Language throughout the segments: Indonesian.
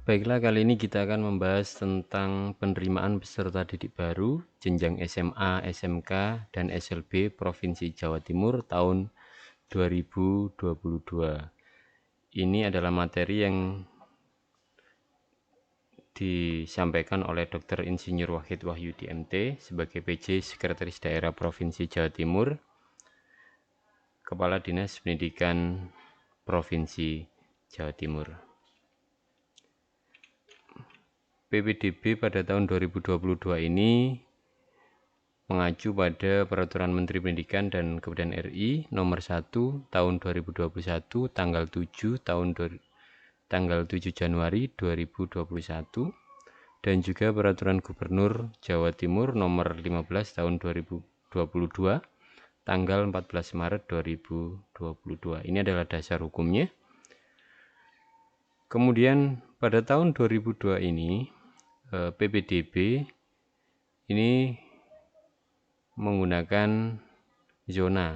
Baiklah, kali ini kita akan membahas tentang penerimaan peserta didik baru jenjang SMA, SMK, dan SLB Provinsi Jawa Timur tahun 2022. Ini adalah materi yang disampaikan oleh Dr. Insinyur Wahid Wahyudi MT sebagai PJ Sekretaris Daerah Provinsi Jawa Timur, Kepala Dinas Pendidikan Provinsi Jawa Timur. PPDB pada tahun 2022 ini mengacu pada Peraturan Menteri Pendidikan dan Kebudayaan RI nomor 1 tahun 2021 tanggal 7 Januari 2021 dan juga Peraturan Gubernur Jawa Timur nomor 15 tahun 2022 tanggal 14 Maret 2022. Ini adalah dasar hukumnya. Kemudian pada tahun 2002 ini PPDB ini menggunakan zona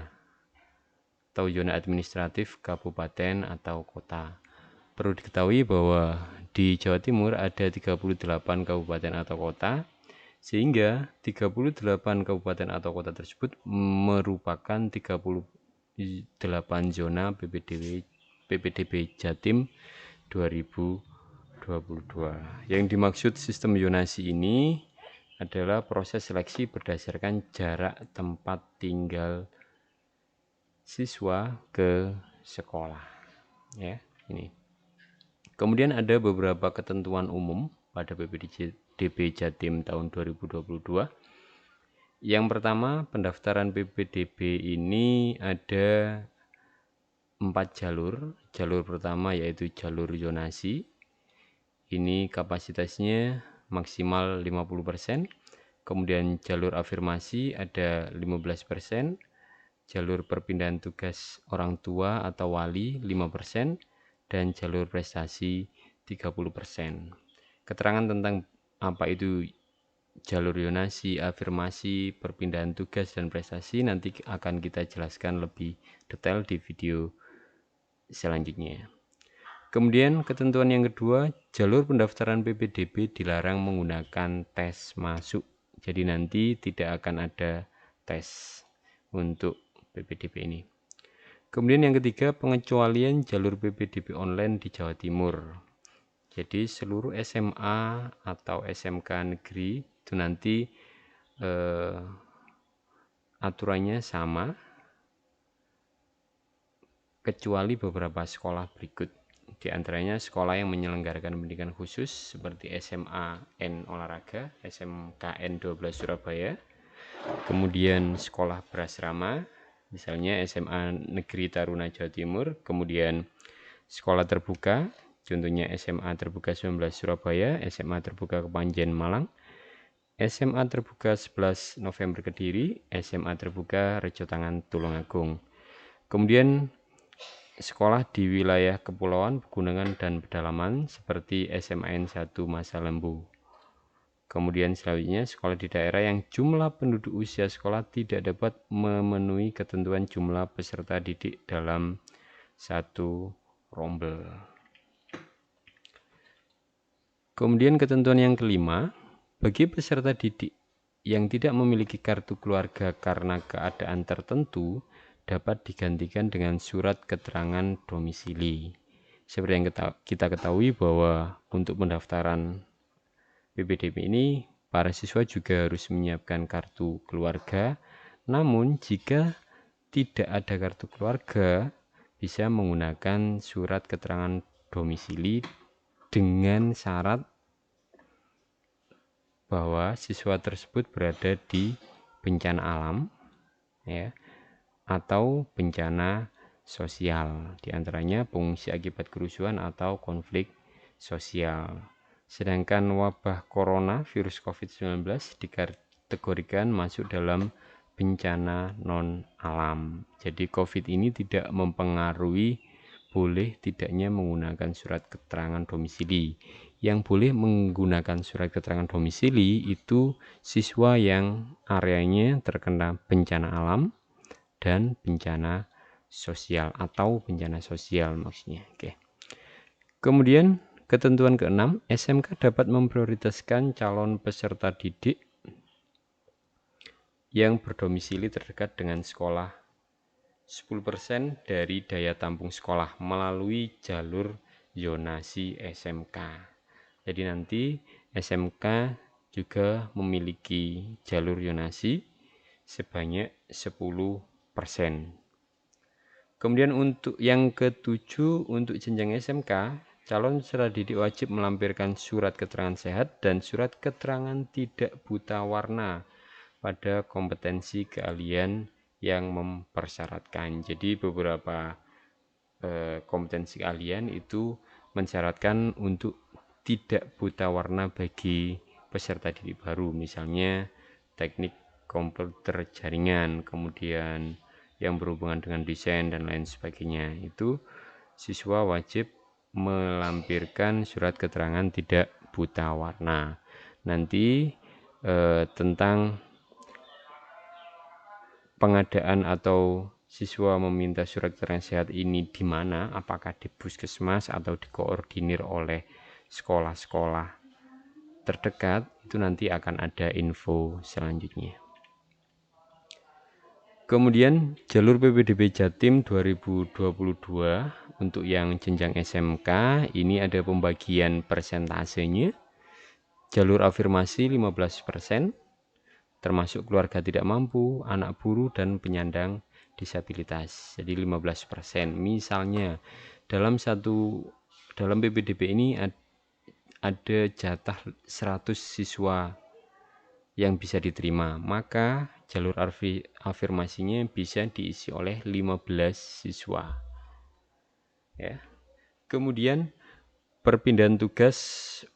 atau zona administratif kabupaten atau kota. Perlu diketahui bahwa di Jawa Timur ada 38 kabupaten atau kota, sehingga 38 kabupaten atau kota tersebut merupakan 38 zona PPDB Jatim 2022. Yang dimaksud sistem zonasi ini adalah proses seleksi berdasarkan jarak tempat tinggal siswa ke sekolah. Ya, ini. Kemudian ada beberapa ketentuan umum pada PPDB Jatim tahun 2022. Yang pertama, pendaftaran PPDB ini ada 4 jalur. Jalur pertama yaitu jalur zonasi. Ini kapasitasnya maksimal 50%. Kemudian jalur afirmasi ada 15%. Jalur perpindahan tugas orang tua atau wali 5%. Dan jalur prestasi 30%. Keterangan tentang apa itu jalur zonasi, afirmasi, perpindahan tugas, dan prestasi nanti akan kita jelaskan lebih detail di video selanjutnya. Kemudian ketentuan yang kedua, jalur pendaftaran PPDB dilarang menggunakan tes masuk. Jadi nanti tidak akan ada tes untuk PPDB ini. Kemudian yang ketiga, pengecualian jalur PPDB online di Jawa Timur. Jadi seluruh SMA atau SMK negeri itu nanti aturannya sama, kecuali beberapa sekolah berikut. Di antaranya sekolah yang menyelenggarakan pendidikan khusus seperti SMA N Olahraga, SMKN 12 Surabaya, kemudian sekolah berasrama, misalnya SMA Negeri Taruna Jawa Timur, kemudian sekolah terbuka, contohnya SMA Terbuka 19 Surabaya, SMA Terbuka Kepanjen Malang, SMA Terbuka 11 November Kediri, SMA Terbuka Rejotangan Tulungagung. Kemudian sekolah di wilayah kepulauan, pegunungan, dan pedalaman seperti SMAN 1 Masa Lembu. Kemudian selanjutnya sekolah di daerah yang jumlah penduduk usia sekolah tidak dapat memenuhi ketentuan jumlah peserta didik dalam satu rombel. Kemudian ketentuan yang kelima, bagi peserta didik yang tidak memiliki kartu keluarga karena keadaan tertentu dapat digantikan dengan surat keterangan domisili. Seperti yang kita ketahui bahwa untuk pendaftaran PPDB ini para siswa juga harus menyiapkan kartu keluarga. Namun jika tidak ada kartu keluarga, bisa menggunakan surat keterangan domisili dengan syarat bahwa siswa tersebut berada di bencana alam, ya, atau bencana sosial, diantaranya pengungsi akibat kerusuhan atau konflik sosial. Sedangkan wabah corona virus COVID-19 dikategorikan masuk dalam bencana non-alam. Jadi COVID ini tidak mempengaruhi boleh tidaknya menggunakan surat keterangan domisili. Yang boleh menggunakan surat keterangan domisili itu siswa yang areanya terkena bencana alam dan bencana sosial atau bencana sosial maksudnya. Oke. Kemudian Ketentuan keenam, SMK dapat memprioritaskan calon peserta didik yang berdomisili terdekat dengan sekolah 10% dari daya tampung sekolah melalui jalur zonasi SMK. Jadi nanti SMK juga memiliki jalur zonasi sebanyak 10%. Kemudian untuk yang ketujuh, untuk jenjang SMK, calon peserta didik wajib melampirkan surat keterangan sehat dan surat keterangan tidak buta warna pada kompetensi keahlian yang mempersyaratkan. Jadi beberapa kompetensi keahlian itu mensyaratkan untuk tidak buta warna bagi peserta didik baru, misalnya teknik komputer jaringan, kemudian yang berhubungan dengan desain dan lain sebagainya. Itu siswa wajib melampirkan surat keterangan tidak buta warna. Nanti tentang pengadaan atau siswa meminta surat keterangan sehat ini di mana, apakah di puskesmas atau dikoordinir oleh sekolah-sekolah terdekat, itu nanti akan ada info selanjutnya. Kemudian jalur PPDB Jatim 2022 untuk yang jenjang SMK ini ada pembagian persentasenya. Jalur afirmasi 15%, termasuk keluarga tidak mampu, anak buru, dan penyandang disabilitas. Jadi 15%. Misalnya dalam PPDB ini ada jatah 100 siswa yang bisa diterima, maka jalur afirmasinya bisa diisi oleh 15 siswa. Ya. Kemudian perpindahan tugas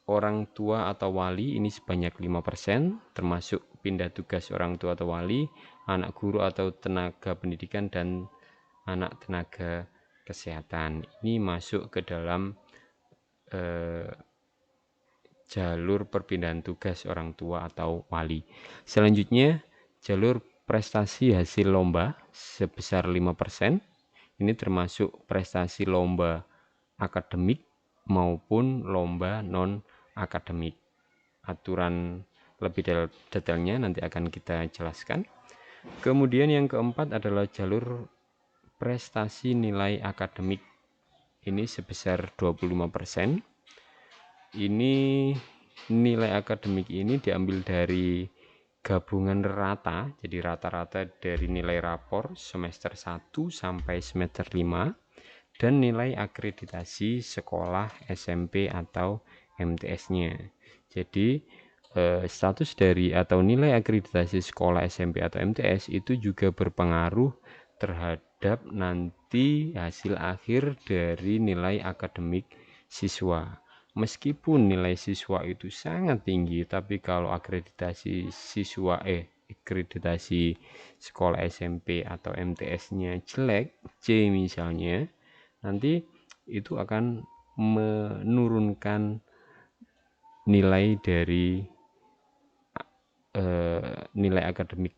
orang tua atau wali ini sebanyak 5%, termasuk pindah tugas orang tua atau wali, anak guru atau tenaga pendidikan, dan anak tenaga kesehatan. Ini masuk ke dalam jalur perpindahan tugas orang tua atau wali. Selanjutnya, jalur prestasi hasil lomba sebesar 5%. Ini termasuk prestasi lomba akademik maupun lomba non-akademik. Aturan lebih detailnya nanti akan kita jelaskan. Kemudian yang keempat adalah jalur prestasi nilai akademik. Ini sebesar 25%. Ini nilai akademik ini diambil dari gabungan rata, jadi rata-rata dari nilai rapor semester 1 sampai semester 5 dan nilai akreditasi sekolah SMP atau MTS-nya. Jadi status dari atau nilai akreditasi sekolah SMP atau MTS itu juga berpengaruh terhadap nanti hasil akhir dari nilai akademik siswa. Meskipun nilai siswa itu sangat tinggi, tapi kalau akreditasi akreditasi sekolah SMP atau MTS-nya jelek, C misalnya, nanti itu akan menurunkan nilai dari nilai akademik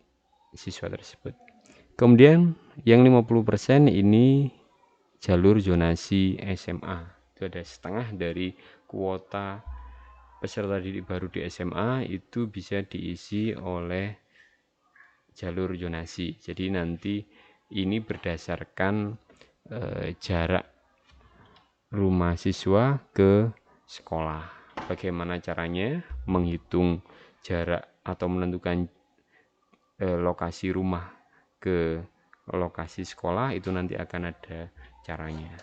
siswa tersebut. Kemudian yang 50% ini jalur zonasi SMA. Itu ada setengah dari kuota peserta didik baru di SMA itu bisa diisi oleh jalur zonasi. Jadi nanti ini berdasarkan jarak rumah siswa ke sekolah. Bagaimana caranya menghitung jarak atau menentukan lokasi rumah ke lokasi sekolah, itu nanti akan ada caranya,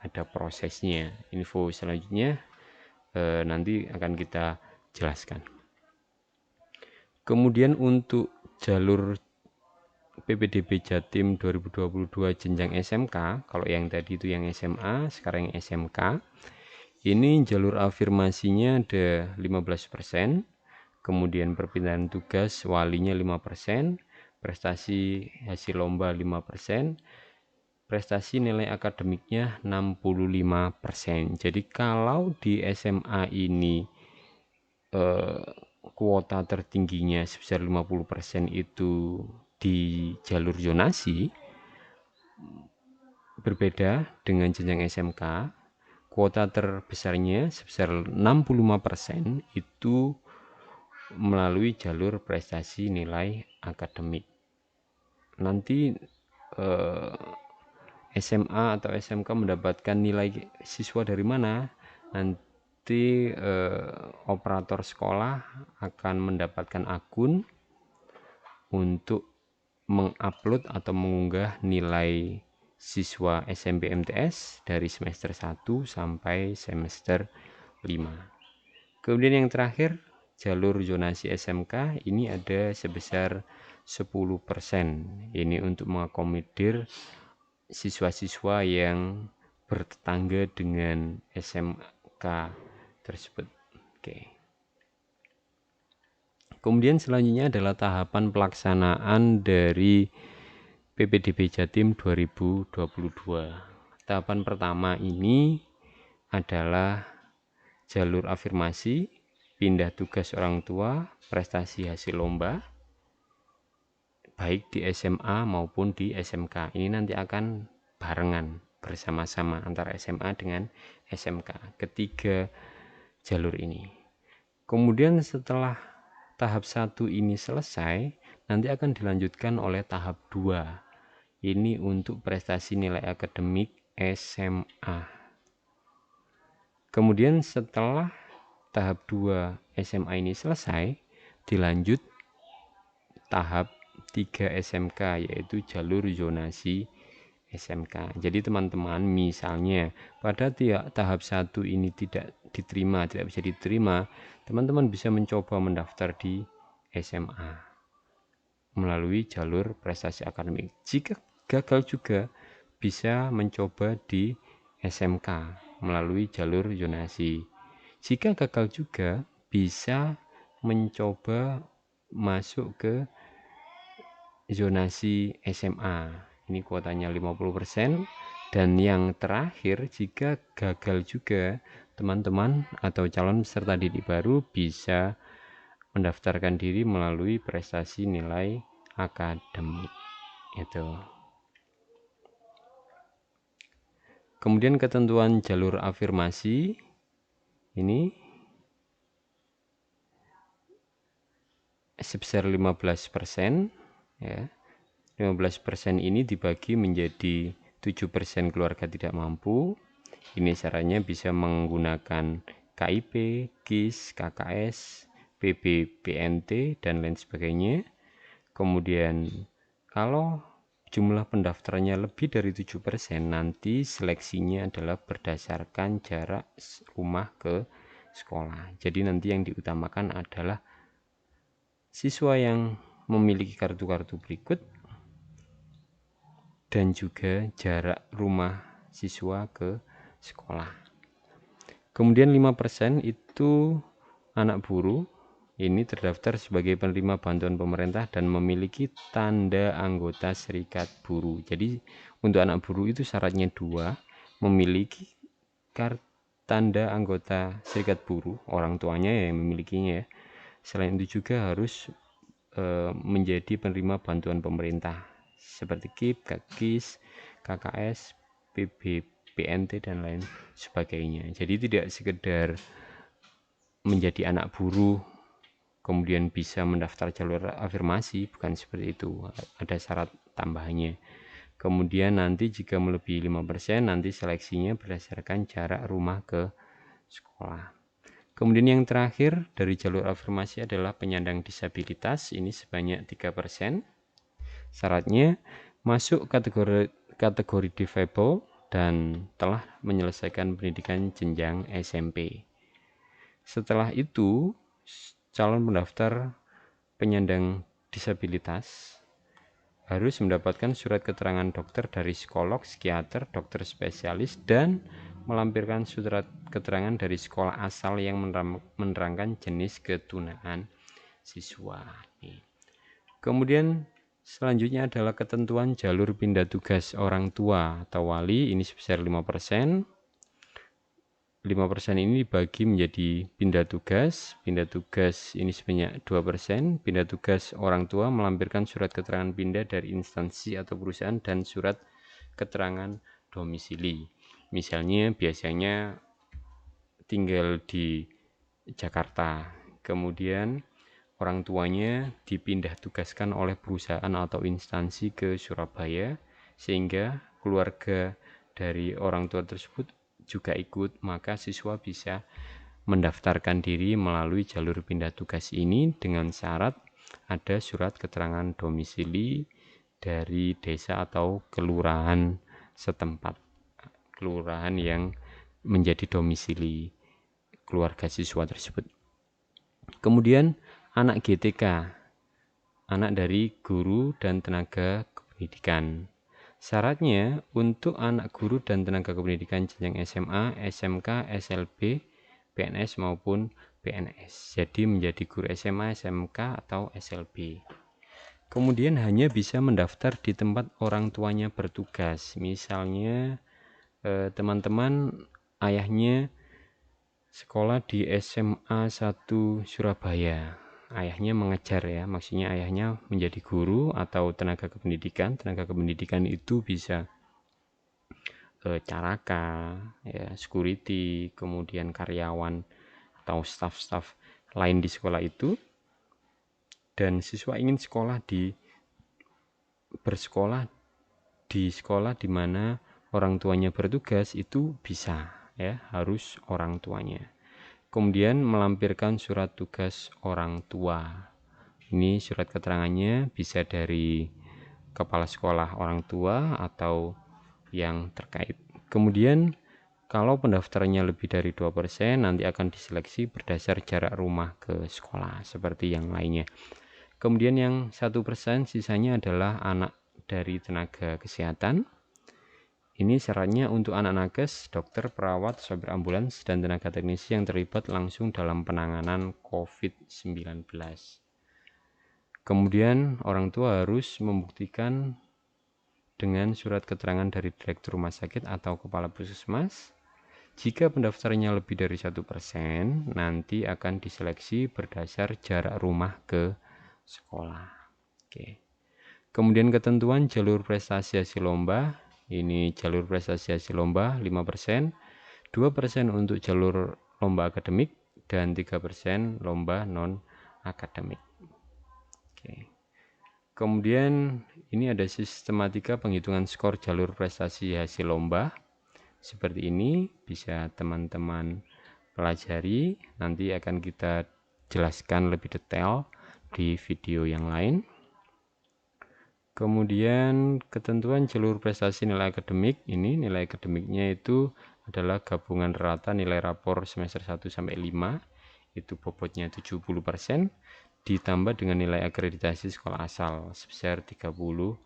ada prosesnya. Info selanjutnya nanti akan kita jelaskan. Kemudian untuk jalur PPDB Jatim 2022 jenjang SMK, kalau yang tadi itu yang SMA, sekarang yang SMK, ini jalur afirmasinya ada 15%, kemudian perpindahan tugas walinya 5%, prestasi hasil lomba 5%, prestasi nilai akademiknya 65%. Jadi kalau di SMA ini kuota tertingginya sebesar 50% itu di jalur zonasi, berbeda dengan jenjang SMK, kuota terbesarnya sebesar 65% itu melalui jalur prestasi nilai akademik. Nanti SMA atau SMK mendapatkan nilai siswa dari mana? Nanti operator sekolah akan mendapatkan akun untuk mengupload atau mengunggah nilai siswa SMP MTS dari semester 1 sampai semester 5. Kemudian yang terakhir, jalur zonasi SMK ini ada sebesar 10%. Ini untuk mengakomodir siswa-siswa yang bertetangga dengan SMK tersebut. Oke. Kemudian selanjutnya adalah tahapan pelaksanaan dari PPDB Jatim 2022. Tahapan pertama ini adalah jalur afirmasi, pindah tugas orang tua, prestasi hasil lomba, baik di SMA maupun di SMK. Ini nanti akan barengan bersama-sama antara SMA dengan SMK, ketiga jalur ini. Kemudian setelah tahap 1 ini selesai, nanti akan dilanjutkan oleh tahap 2. Ini untuk prestasi nilai akademik SMA. Kemudian setelah tahap 2 SMA ini selesai, dilanjut tahap 3 SMK, yaitu jalur zonasi SMK. Jadi teman-teman, misalnya pada tahap 1 ini tidak bisa diterima, teman-teman bisa mencoba mendaftar di SMA melalui jalur prestasi akademik. Jika gagal juga bisa mencoba di SMK melalui jalur zonasi. Jika gagal juga bisa mencoba masuk ke zonasi SMA. Ini kuotanya 50%. Dan yang terakhir, jika gagal juga, teman-teman atau calon peserta didik baru bisa mendaftarkan diri melalui prestasi nilai akademik. Itu. Kemudian ketentuan jalur afirmasi ini sebesar 15%, ya. 15% ini dibagi menjadi 7% keluarga tidak mampu. Ini caranya bisa menggunakan KIP, KIS, KKS, PBBNT, dan lain sebagainya. Kemudian kalau jumlah pendaftarnya lebih dari 7%, nanti seleksinya adalah berdasarkan jarak rumah ke sekolah. Jadi nanti yang diutamakan adalah siswa yang memiliki kartu-kartu berikut dan juga jarak rumah siswa ke sekolah. Kemudian 5% itu anak buruh. Ini terdaftar sebagai penerima bantuan pemerintah dan memiliki tanda anggota serikat buruh. Jadi untuk anak buruh itu syaratnya 2, memiliki tanda anggota serikat buruh, orang tuanya yang memilikinya. Selain itu juga harus menjadi penerima bantuan pemerintah seperti KIP, KIS, KKS, PBBNT, dan lain sebagainya. Jadi tidak sekedar menjadi anak buruh kemudian bisa mendaftar jalur afirmasi, bukan seperti itu, ada syarat tambahannya. Kemudian nanti jika melebihi 5%, nanti seleksinya berdasarkan jarak rumah ke sekolah. Kemudian yang terakhir dari jalur afirmasi adalah penyandang disabilitas, ini sebanyak 3%. Syaratnya masuk kategori difabel dan telah menyelesaikan pendidikan jenjang SMP. Setelah itu, calon pendaftar penyandang disabilitas harus mendapatkan surat keterangan dokter dari psikolog, psikiater, dokter spesialis, dan melampirkan surat keterangan dari sekolah asal yang menerangkan jenis ketunaan siswa. Kemudian selanjutnya adalah ketentuan jalur pindah tugas orang tua atau wali, ini sebesar 5%. 5% ini dibagi menjadi pindah tugas ini sebanyak 2%, pindah tugas orang tua melampirkan surat keterangan pindah dari instansi atau perusahaan dan surat keterangan domisili. Misalnya biasanya tinggal di Jakarta, kemudian orang tuanya dipindah tugaskan oleh perusahaan atau instansi ke Surabaya, sehingga keluarga dari orang tua tersebut juga ikut, maka siswa bisa mendaftarkan diri melalui jalur pindah tugas ini dengan syarat ada surat keterangan domisili dari desa atau kelurahan setempat, kelurahan yang menjadi domisili keluarga siswa tersebut. Kemudian anak GTK, anak dari guru dan tenaga kependidikan. Syaratnya untuk anak guru dan tenaga kependidikan jenjang SMA, SMK, SLB, PNS maupun PNS. Jadi menjadi guru SMA, SMK atau SLB. Kemudian hanya bisa mendaftar di tempat orang tuanya bertugas. Misalnya teman-teman ayahnya sekolah di SMA 1 Surabaya. Ayahnya mengejar ya, maksudnya ayahnya menjadi guru atau tenaga kependidikan. Tenaga kependidikan itu bisa caraka, ya, security, kemudian karyawan atau staf-staf lain di sekolah itu. Dan siswa ingin bersekolah di sekolah di mana orang tuanya bertugas, itu bisa ya, harus orang tuanya. Kemudian melampirkan surat tugas orang tua. Ini surat keterangannya bisa dari kepala sekolah orang tua atau yang terkait. Kemudian kalau pendaftarannya lebih dari 2%, nanti akan diseleksi berdasar jarak rumah ke sekolah seperti yang lainnya. Kemudian yang 1% sisanya adalah anak dari tenaga kesehatan. Ini syaratnya untuk anak nakes, dokter, perawat, sopir ambulans, dan tenaga teknisi yang terlibat langsung dalam penanganan COVID-19. Kemudian orang tua harus membuktikan dengan surat keterangan dari direktur rumah sakit atau kepala puskesmas. Jika pendaftarannya lebih dari 1%, nanti akan diseleksi berdasar jarak rumah ke sekolah. Oke. Kemudian ketentuan jalur prestasi hasil lomba. Ini jalur prestasi hasil lomba 5%, 2% untuk jalur lomba akademik, dan 3% lomba non-akademik. Oke. Kemudian ini ada sistematika penghitungan skor jalur prestasi hasil lomba. Seperti ini bisa teman-teman pelajari, nanti akan kita jelaskan lebih detail di video yang lain. Kemudian ketentuan jalur prestasi nilai akademik, ini nilai akademiknya itu adalah gabungan rata nilai rapor semester 1 sampai 5, itu bobotnya 70%, ditambah dengan nilai akreditasi sekolah asal sebesar 30%.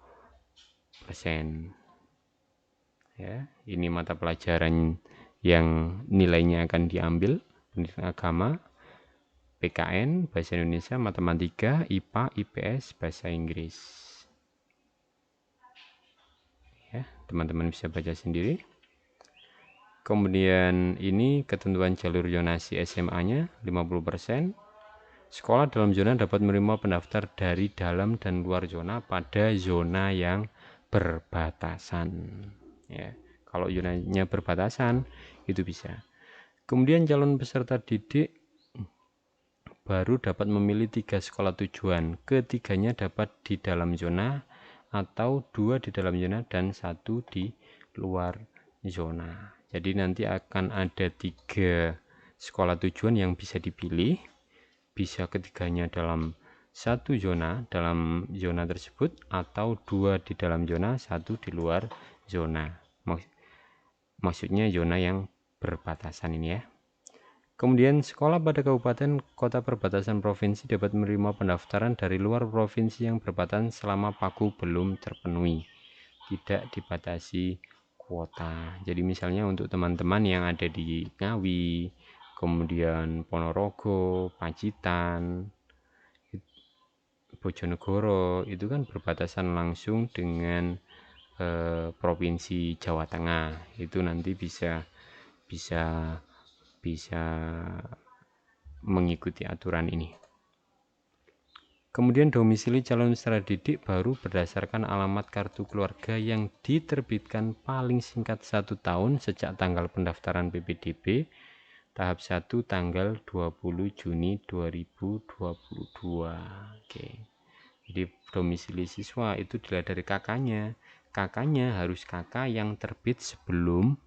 Ya, ini mata pelajaran yang nilainya akan diambil, pendidikan agama, PKN, bahasa Indonesia, matematika, IPA, IPS, bahasa Inggris. Ya, teman-teman bisa baca sendiri. Kemudian ini ketentuan jalur zonasi SMA-nya 50%. Sekolah dalam zona dapat menerima pendaftar dari dalam dan luar zona pada zona yang berbatasan. Ya, kalau zonanya berbatasan itu bisa. Kemudian calon peserta didik baru dapat memilih 3 sekolah tujuan. Ketiganya dapat di dalam zona atau 2 di dalam zona dan 1 di luar zona. Jadi nanti akan ada 3 sekolah tujuan yang bisa dipilih. Bisa ketiganya dalam 1 zona, dalam zona tersebut, atau 2 di dalam zona, 1 di luar zona. Maksudnya zona yang berbatasan ini ya. Kemudian sekolah pada kabupaten kota perbatasan provinsi dapat menerima pendaftaran dari luar provinsi yang berbatasan selama pagu belum terpenuhi, tidak dibatasi kuota. Jadi misalnya untuk teman-teman yang ada di Ngawi, kemudian Ponorogo, Pacitan, Bojonegoro, itu kan berbatasan langsung dengan provinsi Jawa Tengah. Itu nanti bisa mengikuti aturan ini. Kemudian domisili calon peserta didik baru berdasarkan alamat kartu keluarga yang diterbitkan paling singkat 1 tahun sejak tanggal pendaftaran PPDB tahap 1 tanggal 20 Juni 2022. Oke. Jadi domisili siswa itu dilihat dari kakaknya. Kakaknya harus kakak yang terbit sebelum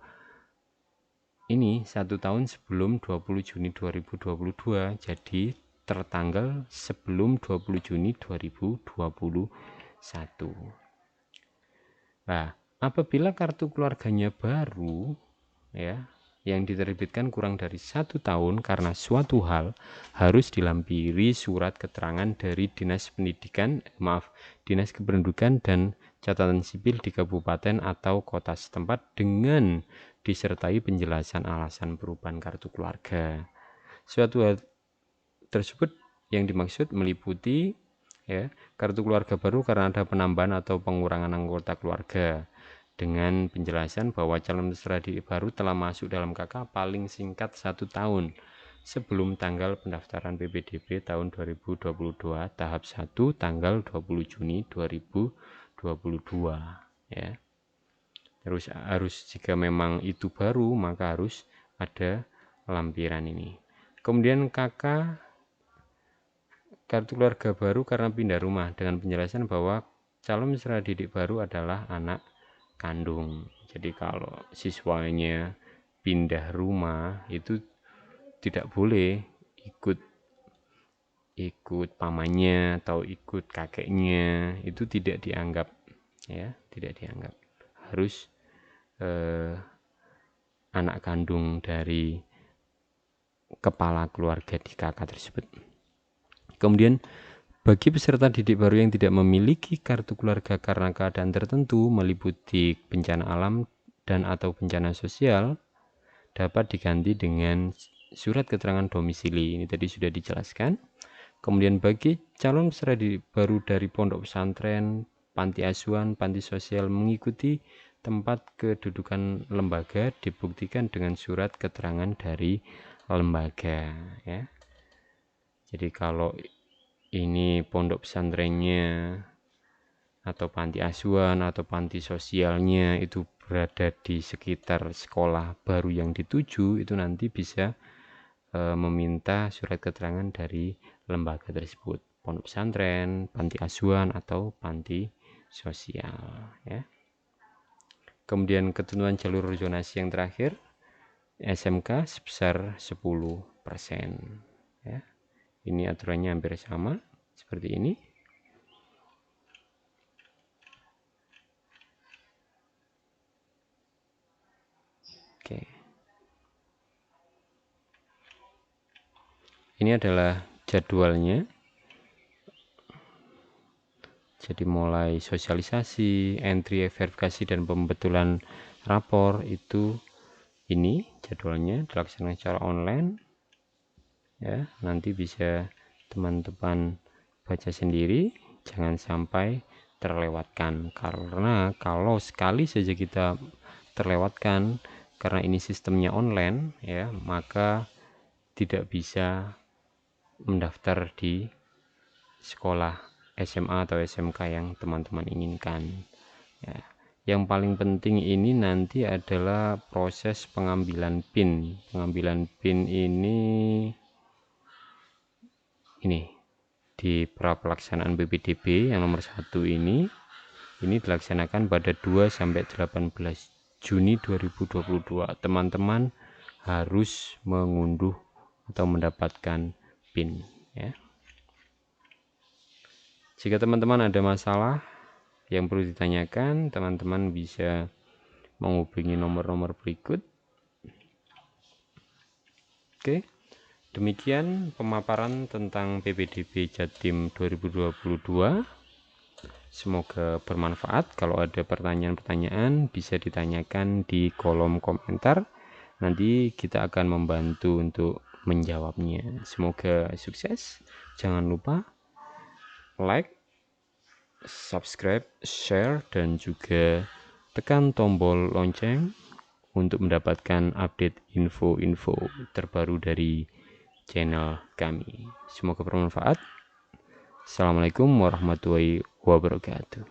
ini 1 tahun sebelum 20 Juni 2022. Jadi tertanggal sebelum 20 Juni 2021. Nah, apabila kartu keluarganya baru ya, yang diterbitkan kurang dari 1 tahun karena suatu hal, harus dilampiri surat keterangan dari Dinas Kependudukan dan Catatan Sipil di kabupaten atau kota setempat dengan disertai penjelasan alasan perubahan kartu keluarga. Suatu hal tersebut yang dimaksud meliputi ya, kartu keluarga baru karena ada penambahan atau pengurangan anggota keluarga, dengan penjelasan bahwa calon peserta didik baru telah masuk dalam KK paling singkat 1 tahun sebelum tanggal pendaftaran PPDB tahun 2022 tahap 1 tanggal 20 Juni 2022 ya. Terus harus jika memang itu baru maka harus ada lampiran ini. Kemudian KK kartu keluarga baru karena pindah rumah dengan penjelasan bahwa calon peserta didik baru adalah anak kandung. Jadi kalau siswanya pindah rumah itu tidak boleh ikut pamannya atau ikut kakeknya, itu tidak dianggap ya, tidak dianggap. Harus anak kandung dari kepala keluarga di KK tersebut. Kemudian bagi peserta didik baru yang tidak memiliki kartu keluarga karena keadaan tertentu meliputi bencana alam dan atau bencana sosial, dapat diganti dengan surat keterangan domisili. Ini tadi sudah dijelaskan. Kemudian bagi calon peserta didik baru dari pondok pesantren, panti asuhan, panti sosial mengikuti tempat kedudukan lembaga dibuktikan dengan surat keterangan dari lembaga ya. Jadi kalau ini pondok pesantrennya atau panti asuhan atau panti sosialnya itu berada di sekitar sekolah baru yang dituju, itu nanti bisa meminta surat keterangan dari lembaga tersebut, pondok pesantren, panti asuhan atau panti sosial ya. Kemudian ketentuan jalur zonasi yang terakhir, SMK sebesar 10% ya. Ini aturannya hampir sama seperti ini. Oke. Ini adalah jadwalnya. Jadi mulai sosialisasi, entry, verifikasi dan pembetulan rapor itu ini jadwalnya dilaksanakan secara online. Ya, nanti bisa teman-teman baca sendiri, jangan sampai terlewatkan, karena kalau sekali saja kita terlewatkan karena ini sistemnya online ya, maka tidak bisa mendaftar di sekolah SMA atau SMK yang teman-teman inginkan ya. Yang paling penting ini nanti adalah proses pengambilan PIN. Pengambilan PIN ini di pra pelaksanaan PPDB yang nomor 1 ini dilaksanakan pada 2-18 Juni 2022. Teman-teman harus mengunduh atau mendapatkan PIN ya. Jika teman-teman ada masalah yang perlu ditanyakan, teman-teman bisa menghubungi nomor-nomor berikut. Oke. Demikian pemaparan tentang PPDB Jatim 2022. Semoga bermanfaat. Kalau ada pertanyaan-pertanyaan bisa ditanyakan di kolom komentar. Nanti kita akan membantu untuk menjawabnya. Semoga sukses. Jangan lupa like, subscribe, share, dan juga tekan tombol lonceng untuk mendapatkan update info-info terbaru dari channel kami. Semoga bermanfaat. Assalamualaikum warahmatullahi wabarakatuh.